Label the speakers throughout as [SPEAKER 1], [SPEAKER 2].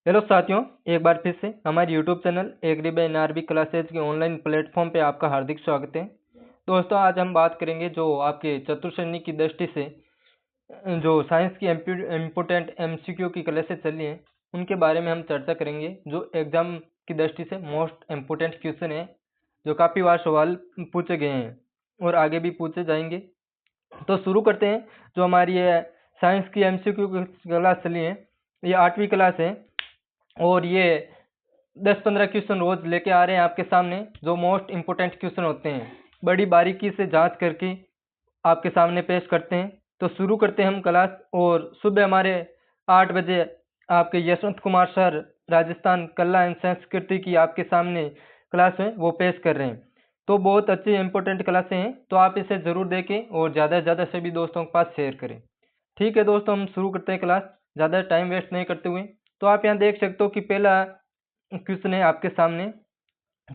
[SPEAKER 1] Hello साथियों, एक बार फिर से हमारे YouTube channel Agri by NRB classes के ऑनलाइन प्लेटफॉर्म पे आपका हार्दिक स्वागत है। दोस्तों, आज हम बात करेंगे जो आपके चतुर्थ श्रेणी की दृष्टि से जो साइंस की इम्पोर्टेंट एमसीक्यू की क्लासेज चली हैं उनके बारे में हम चर्चा करेंगे। जो एग्जाम की दृष्टि से मोस्ट इम्पोर्टेंट क्वेश्चन है, जो काफ़ी बार सवाल पूछे गए हैं और आगे भी पूछे जाएंगे। तो शुरू करते हैं। जो हमारी ये साइंस की एमसीक्यू की क्लास चली है, ये 8वीं क्लास है और ये 10-15 क्वेश्चन रोज लेके आ रहे हैं आपके सामने, जो मोस्ट इम्पोर्टेंट क्वेश्चन होते हैं बड़ी बारीकी से जांच करके आपके सामने पेश करते हैं। तो शुरू करते हैं हम क्लास। और सुबह हमारे 8 बजे आपके यशवंत कुमार सर राजस्थान कला एवं संस्कृति की आपके सामने क्लास है वो पेश कर रहे हैं। तो बहुत अच्छी इंपॉर्टेंट क्लासें हैं, तो आप इसे ज़रूर देखें और ज़्यादा से ज़्यादा सभी दोस्तों के पास शेयर करें। ठीक है दोस्तों, हम शुरू करते हैं क्लास, ज़्यादा टाइम वेस्ट नहीं करते हुए। तो आप यहाँ देख सकते हो कि पहला क्वेश्चन है आपके सामने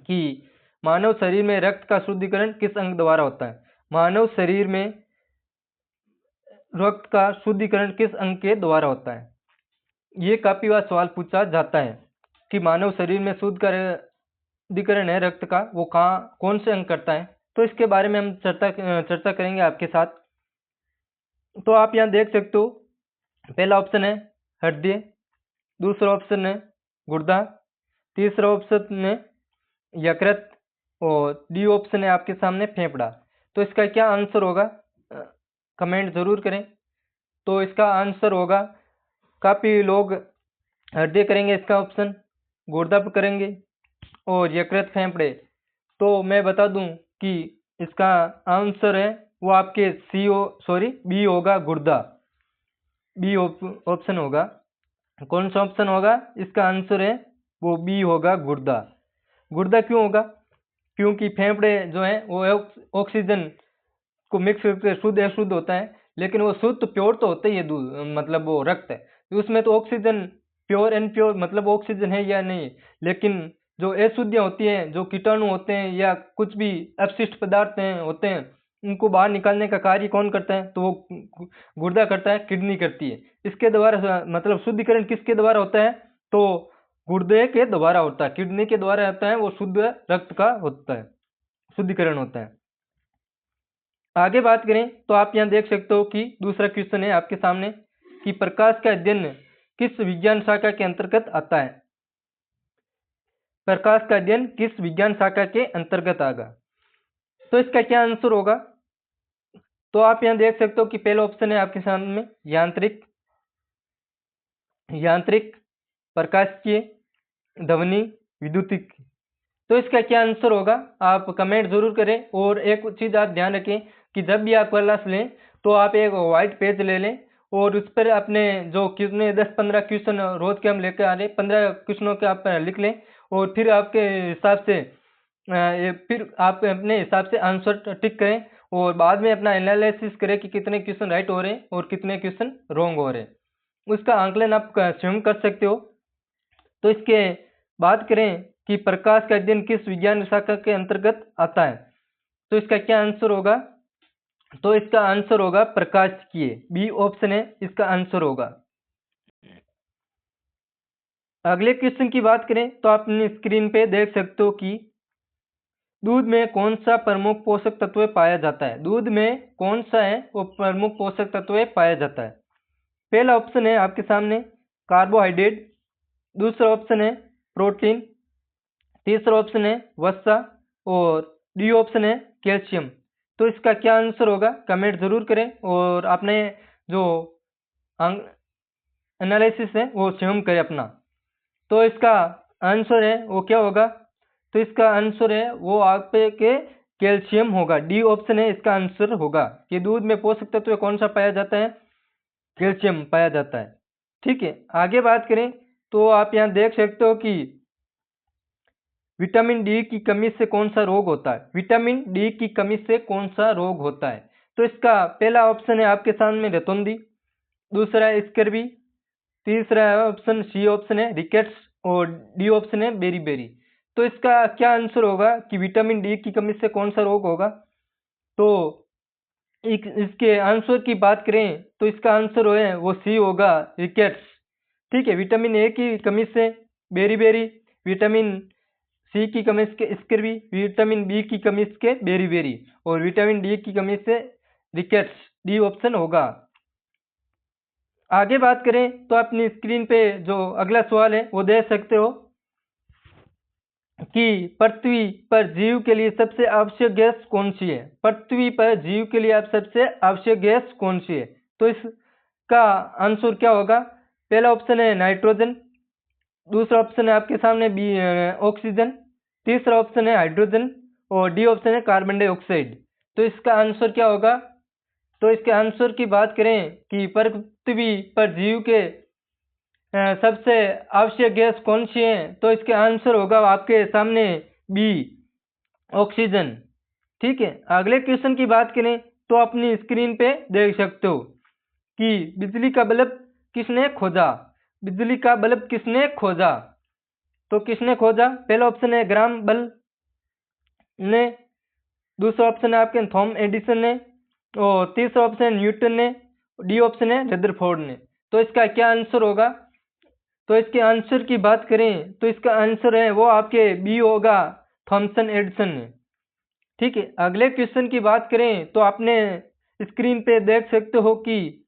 [SPEAKER 1] कि मानव शरीर में रक्त का शुद्धिकरण किस अंग द्वारा होता है। मानव शरीर में रक्त का शुद्धिकरण किस अंग के द्वारा होता है। ये काफी बार सवाल पूछा जाता है कि मानव शरीर में शुद्धिकरण है रक्त का, वो कहाँ कौन से अंग करता है। तो इसके बारे में हम चर्चा करेंगे आपके साथ। तो आप यहाँ देख सकते हो, पहला ऑप्शन है हृदय, दूसरा ऑप्शन है गुर्दा, तीसरा ऑप्शन है यकृत और डी ऑप्शन है आपके सामने फेफड़ा। तो इसका क्या आंसर होगा, कमेंट जरूर करें। तो इसका आंसर होगा, काफी लोग हृदय करेंगे इसका ऑप्शन, गुर्दा पे करेंगे और यकृत फेफड़े। तो मैं बता दूं कि इसका आंसर है वो आपके बी होगा, गुर्दा। बी ऑप्शन होगा। कौन सा ऑप्शन होगा, इसका आंसर है वो बी होगा, गुर्दा। गुर्दा क्यों होगा, क्योंकि फेफड़े जो है वो ऑक्सीजन को मिक्स करके शुद्ध अशुद्ध होता है, लेकिन वो शुद्ध तो प्योर तो होता ही है दूध, मतलब वो रक्त है, तो उसमें तो ऑक्सीजन प्योर एंड प्योर मतलब ऑक्सीजन है या नहीं। लेकिन जो अशुद्धियाँ होती हैं, जो कीटाणु होते हैं या कुछ भी अपशिष्ट पदार्थ हैं होते हैं, उनको बाहर निकालने का कार्य कौन करता है, तो वो गुर्दा करता है, किडनी करती है। इसके द्वारा मतलब शुद्धिकरण किसके द्वारा होता है, तो गुर्दे के द्वारा होता है, किडनी के द्वारा होता है, वो शुद्ध रक्त का होता है, शुद्धिकरण होता है। आगे बात करें तो आप यहाँ देख सकते हो कि दूसरा क्वेश्चन है आपके सामने कि प्रकाश का अध्ययन किस विज्ञान शाखा के अंतर्गत आता है। प्रकाश का अध्ययन किस विज्ञान शाखा के अंतर्गत आएगा। तो इसका क्या आंसर होगा, तो आप यहाँ देख सकते हो कि पहला ऑप्शन है आपके सामने यांत्रिक, प्रकाशिकी, ध्वनि, विद्युतिक। तो इसका क्या आंसर होगा, आप कमेंट जरूर करें। और एक चीज आप ध्यान रखें कि जब भी आप क्लास लें तो आप एक व्हाइट पेज ले लें और उस पर अपने जो कितने 10-15 क्वेश्चन रोज के हम लेकर आ रहे हैं, 15 क्वेश्चनों के आप लिख लें और फिर आपके हिसाब से फिर आप अपने हिसाब से आंसर टिक करें और बाद में अपना एनालिसिस करें कि कितने क्वेश्चन राइट हो रहे हैं और कितने क्वेश्चन रॉन्ग हो रहे हैं। उसका आंकलन आप स्वयं कर सकते हो। तो इसके बात करें कि प्रकाश का अध्ययन किस विज्ञान शाखा के अंतर्गत आता है, तो इसका क्या आंसर होगा, तो इसका आंसर होगा प्रकाशिकी, बी ऑप्शन है इसका आंसर होगा। अगले क्वेश्चन की बात करें तो आप अपनी स्क्रीन पे देख सकते हो कि दूध में कौन सा प्रमुख पोषक तत्व पाया जाता है। दूध में कौन सा है वो प्रमुख पोषक तत्व पाया जाता है। पहला ऑप्शन है आपके सामने कार्बोहाइड्रेट, दूसरा ऑप्शन है प्रोटीन, तीसरा ऑप्शन है वसा और डी ऑप्शन है कैल्शियम। तो इसका क्या आंसर होगा, कमेंट जरूर करें और आपने जो एनालिसिस है वो स्वयं करें अपना। तो इसका आंसर है वो क्या होगा, तो इसका आंसर है वो आपके कैल्शियम होगा, डी ऑप्शन है इसका आंसर होगा कि दूध में पोषक तत्व कौन सा पाया जाता है, कैल्शियम पाया जाता है। ठीक है, आगे बात करें तो आप यहाँ देख सकते हो कि विटामिन डी की कमी से कौन सा रोग होता है। विटामिन डी की कमी से कौन सा रोग होता है, तो इसका पहला ऑप्शन है आपके सामने रतौंधी, दूसरा है स्कर्वी, तीसरा ऑप्शन सी ऑप्शन है रिकेट्स और डी ऑप्शन है बेरी। तो इसका क्या आंसर होगा कि विटामिन डी की कमी से कौन सा रोग होगा। तो इसके आंसर की बात करें तो इसका आंसर है वो सी होगा, रिकेट्स। ठीक है। विटामिन ए की कमी से बेरी, विटामिन सी की कमी से स्कर्वी, विटामिन बी की कमी से बेरी और विटामिन डी की कमी से रिकेट्स। डी ऑप्शन होगा। आगे बात करें तो अपनी स्क्रीन पे जो अगला सवाल है वो देख सकते हो कि पृथ्वी पर जीव के लिए सबसे आवश्यक गैस कौन सी है। पृथ्वी पर जीव के लिए अब सबसे आवश्यक गैस कौन सी है, तो इसका आंसर क्या होगा। पहला ऑप्शन है नाइट्रोजन, दूसरा ऑप्शन है आपके सामने बी ऑक्सीजन, तीसरा ऑप्शन है हाइड्रोजन और डी ऑप्शन है कार्बन डाइऑक्साइड। तो इसका आंसर क्या होगा। तो इसके आंसर की बात करें कि पृथ्वी पर जीव के सबसे आवश्यक गैस कौन सी है, तो इसके आंसर होगा आपके सामने बी ऑक्सीजन। ठीक है। अगले क्वेश्चन की बात करें तो अपनी स्क्रीन पे देख सकते हो कि बिजली का बल्ब किसने खोजा। बिजली का बल्ब किसने खोजा, तो किसने खोजा। पहला ऑप्शन है ग्राम बेल ने, दूसरा ऑप्शन है आपके थॉमस एडिसन ने और तीसरा ऑप्शन है न्यूटन ने, डी ऑप्शन है रदरफोर्ड ने। तो इसका क्या आंसर होगा। तो इसके आंसर की बात करें तो इसका आंसर है वो आपके बी होगा, थॉमसन एडिसन ने। ठीक है। अगले क्वेश्चन की बात करें तो आपने स्क्रीन पे देख सकते हो कि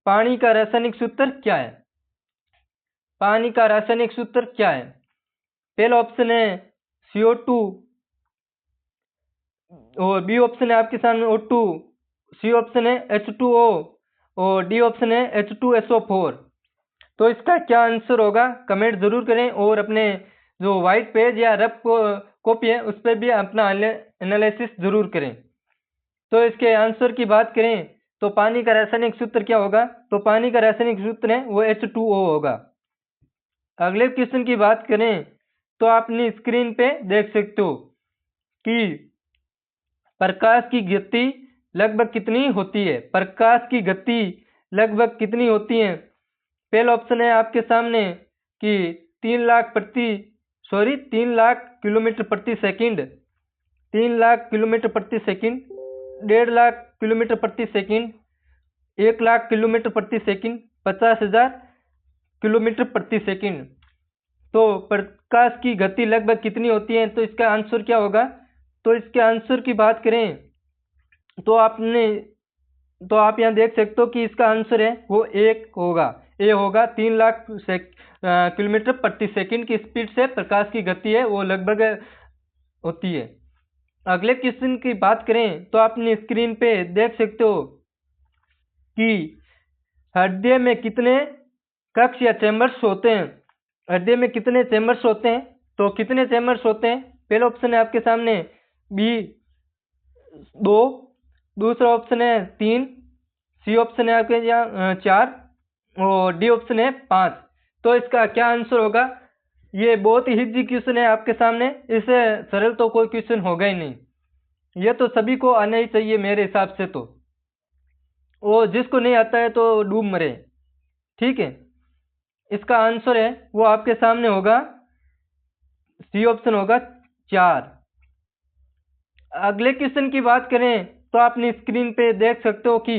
[SPEAKER 1] पानी का रासायनिक सूत्र क्या है। पानी का रासायनिक सूत्र क्या है। पहला ऑप्शन है CO2 और बी ऑप्शन है आपके सामने O2, सी ऑप्शन है H2O और डी ऑप्शन है H2SO4। तो इसका क्या आंसर होगा कमेंट जरूर करें और अपने जो व्हाइट पेज या रफ कॉपी है उस पर भी अपना एनालिसिस जरूर करें। तो इसके आंसर की बात करें तो पानी का रासायनिक सूत्र क्या होगा, तो पानी का रासायनिक सूत्र है वो H2O होगा। अगले क्वेश्चन की बात करें तो अपनी स्क्रीन पे देख सकते हो कि प्रकाश की गति लगभग कितनी होती है। प्रकाश की गति लगभग कितनी होती है। पहला ऑप्शन है आपके सामने कि 3 लाख किलोमीटर प्रति सेकंड, 3 लाख किलोमीटर प्रति सेकंड, 1.5 लाख किलोमीटर प्रति सेकंड, 1 लाख किलोमीटर प्रति सेकंड, 50,000 किलोमीटर प्रति सेकंड। तो प्रकाश की गति लगभग कितनी होती है, तो इसका आंसर क्या होगा। तो इसके आंसर की बात करें तो आप यहाँ देख सकते हो कि इसका आंसर है वो एक होगा, ए होगा। 3 लाख किलोमीटर प्रति सेकंड की स्पीड से प्रकाश की गति है वो लगभग होती है। अगले क्वेश्चन की बात करें तो अपनी स्क्रीन पे देख सकते हो कि हृदय में कितने कक्ष या चैम्बर्स होते हैं। हृदय में कितने चैम्बर्स होते हैं, तो कितने चैम्बर्स होते हैं। पहला ऑप्शन है आपके सामने बी 2, दूसरा ऑप्शन है 3, सी ऑप्शन है आपके यहाँ 4 और डी ऑप्शन है 5। तो इसका क्या आंसर होगा। ये बहुत ही इजी क्वेश्चन है आपके सामने, इससे सरल तो कोई क्वेश्चन होगा ही नहीं। ये तो सभी को आना ही चाहिए मेरे हिसाब से, तो वो जिसको नहीं आता है तो डूब मरे। ठीक है। इसका आंसर है वो आपके सामने होगा, सी ऑप्शन होगा 4। अगले क्वेश्चन की बात करें तो आपने स्क्रीन पे देख सकते हो कि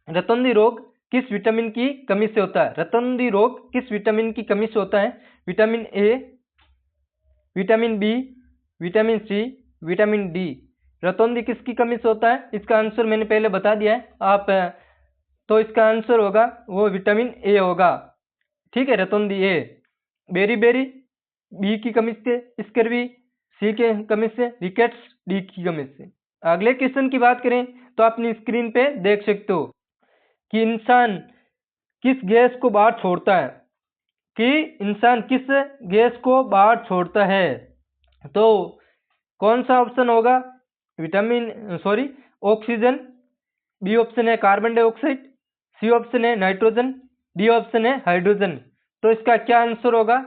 [SPEAKER 1] रतौंधी रोग किस विटामिन की कमी से होता है। रतौंधी रोग किस विटामिन की कमी से होता है। Vitamin A, vitamin B, vitamin C, vitamin D. रतौंधी किसकी कमी से होता है, इसका आंसर मैंने पहले बता दिया है आप। तो इसका आंसर होगा वो विटामिन ए होगा। ठीक है। रतौंधी ए। बेरी बी की कमी से, स्कर्वी सी के कमी से, रिकेट्स डी की कमी से। अगले क्वेश्चन की बात करें तो अपनी स्क्रीन पे देख सकते हो कि इंसान किस गैस को बाहर छोड़ता है। छोड़ता है, तो कौन सा ऑप्शन होगा। ऑक्सीजन, बी ऑप्शन है कार्बन डाइऑक्साइड, सी ऑप्शन है नाइट्रोजन, डी ऑप्शन है हाइड्रोजन। तो इसका क्या आंसर होगा।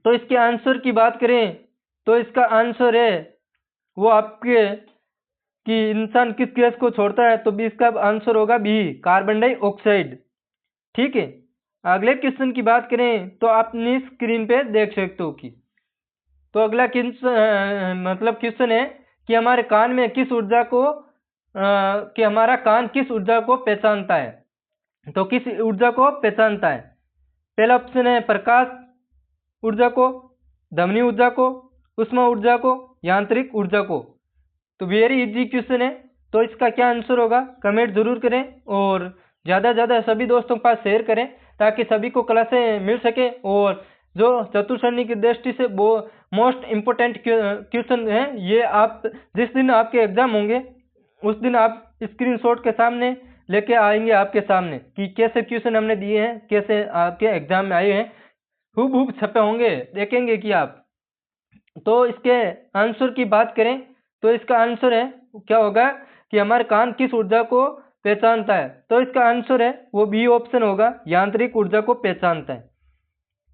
[SPEAKER 1] तो इसके आंसर की बात करें तो इसका आंसर है वो आपके कि इंसान किस गैस को छोड़ता है, तो बी इसका आंसर होगा बी, कार्बन डाइऑक्साइड। ठीक है। अगले क्वेश्चन की बात करें तो अपनी स्क्रीन पे देख सकते हो कि तो अगला क्वेश्चन है कि हमारे कान में किस ऊर्जा को कि हमारा कान किस ऊर्जा को पहचानता है। तो किस ऊर्जा को पहचानता है। पहला ऑप्शन है प्रकाश ऊर्जा को, ध्वनि ऊर्जा को, ऊष्मा ऊर्जा को, यांत्रिक ऊर्जा को। तो वेरी इजी क्वेश्चन है। तो इसका क्या आंसर होगा कमेंट जरूर करें और ज़्यादा से ज़्यादा सभी दोस्तों के पास शेयर करें ताकि सभी को क्लासें मिल सके। और जो चतुश्रेणी की दृष्टि से वो मोस्ट इम्पोर्टेंट क्वेश्चन है ये, आप जिस दिन आपके एग्जाम होंगे उस दिन आप स्क्रीनशॉट के सामने लेके आएंगे आपके सामने कि कैसे क्वेश्चन हमने दिए हैं, कैसे आपके एग्जाम में आए हैं, खूब छपे होंगे, देखेंगे कि आप। तो इसके आंसर की बात करें तो इसका आंसर है क्या होगा कि हमारे कान किस ऊर्जा को पहचानता है। तो इसका आंसर है वो बी ऑप्शन होगा, यांत्रिक ऊर्जा को पहचानता है।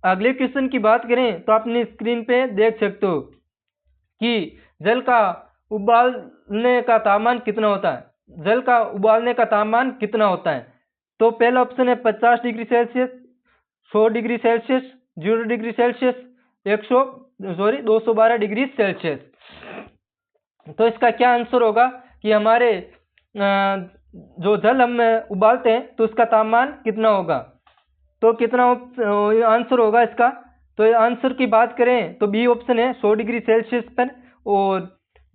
[SPEAKER 1] अगले क्वेश्चन की बात करें तो अपनी स्क्रीन पे देख सकते हो कि जल का उबालने का तापमान कितना होता है। जल का उबालने का तापमान कितना होता है। तो पहला ऑप्शन है 50 degree Celsius, 100 degree Celsius, 0 degree Celsius, 212 degree Celsius. तो इसका क्या आंसर होगा कि हमारे जो जल हम उबालते हैं तो उसका तापमान कितना होगा। तो कितना आंसर होगा इसका। तो आंसर की बात करें तो बी ऑप्शन है 100 डिग्री सेल्सियस पर और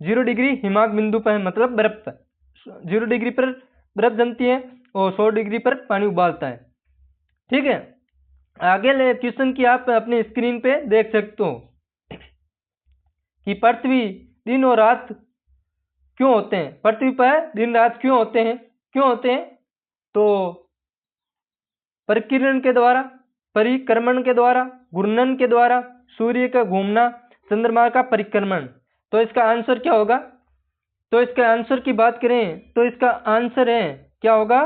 [SPEAKER 1] 0 डिग्री हिमांक बिंदु पर, मतलब बर्फ पर। 0 डिग्री पर बर्फ जमती है और 100 डिग्री पर पानी उबालता है। ठीक है, आगे ले क्वेश्चन की आप अपनी स्क्रीन पे देख सकते हो कि पृथ्वी दिन और रात क्यों होते हैं। पृथ्वी पर दिन रात क्यों होते हैं। तो परिकिरण के द्वारा, परिक्रमण के द्वारा, घूर्णन के द्वारा, सूर्य का घूमना, चंद्रमा का परिक्रमण। तो इसका आंसर क्या होगा। तो इसका आंसर की बात करें तो इसका आंसर है क्या होगा।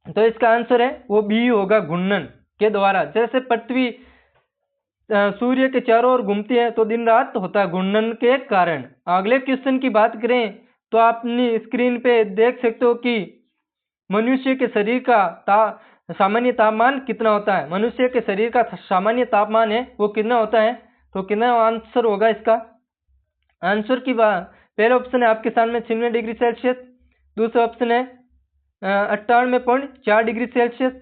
[SPEAKER 1] तो इसका आंसर है वो बी होगा, घूर्णन के द्वारा। जैसे पृथ्वी सूर्य के चारों ओर घूमती है तो दिन रात होता है घूर्णन के कारण। अगले क्वेश्चन की बात करें तो आप अपनी स्क्रीन पे देख सकते हो कि मनुष्य के शरीर का सामान्य तापमान कितना होता है। मनुष्य के शरीर का सामान्य तापमान है वो कितना होता है। तो कितना आंसर होगा इसका। आंसर की बात, पहला ऑप्शन है आपके सामने 96 डिग्री सेल्सियस, दूसरा ऑप्शन है 98.4 डिग्री सेल्सियस,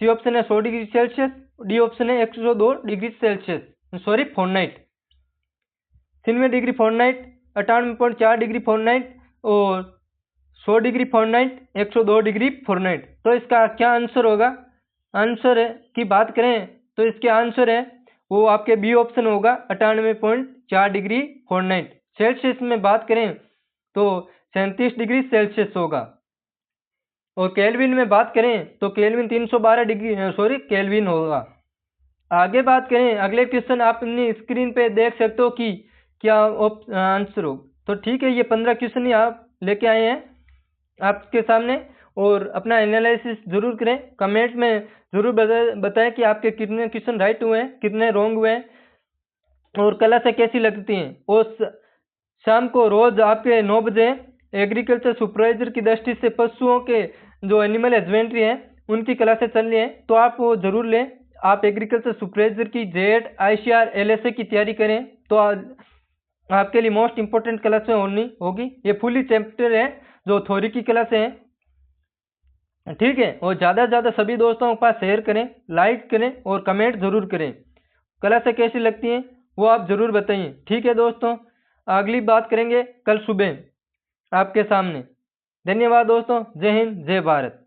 [SPEAKER 1] सी ऑप्शन है 100 डिग्री सेल्सियस, डी ऑप्शन है 102 degree Celsius, sorry Fahrenheit. 96 degree Fahrenheit, 98.4 degree Fahrenheit और 100 डिग्री फॉरेनहाइट, 102 डिग्री फॉरेनहाइट। तो इसका क्या आंसर होगा। आंसर की बात करें तो इसके आंसर है वो आपके बी ऑप्शन होगा, 98.4 डिग्री फॉरेनहाइट। सेल्सियस में बात करें तो 37 डिग्री सेल्सियस होगा। और केल्विन में बात करें तो केल्विन 312 डिग्री केल्विन होगा। आगे बात करें, अगले क्वेश्चन आप अपनी स्क्रीन पे देख सकते हो कि क्या आंसर हो। तो ठीक है, ये 15 क्वेश्चन ही आप लेके आए हैं आपके सामने और अपना एनालिसिस जरूर करें। कमेंट में जरूर बताएं कि आपके कितने क्वेश्चन राइट हुए हैं, कितने रॉन्ग हुए हैं और क्लासें कैसी लगती हैं। और शाम को रोज आपके 9 बजे एग्रीकल्चर सुपरवाइजर की दृष्टि से पशुओं के जो एनिमल हस्बेंड्री है उनकी क्लासें चल रही हैं, तो आप वो जरूर लें। आप एग्रीकल्चर सुपरवाइजर की जेड ICR LSA की तैयारी करें तो आपके लिए मोस्ट इंपोर्टेंट क्लासें होनी होगी। ये फुली चैप्टर है जो थ्योरी की क्लासें हैं। ठीक है, और ज़्यादा से ज़्यादा सभी दोस्तों के पास शेयर करें, लाइक करें और कमेंट जरूर करें। क्लासें कैसी लगती हैं वो आप जरूर बताइए। ठीक है दोस्तों, अगली बात करेंगे कल सुबह आपके सामने। धन्यवाद दोस्तों, जय हिंद, जय भारत।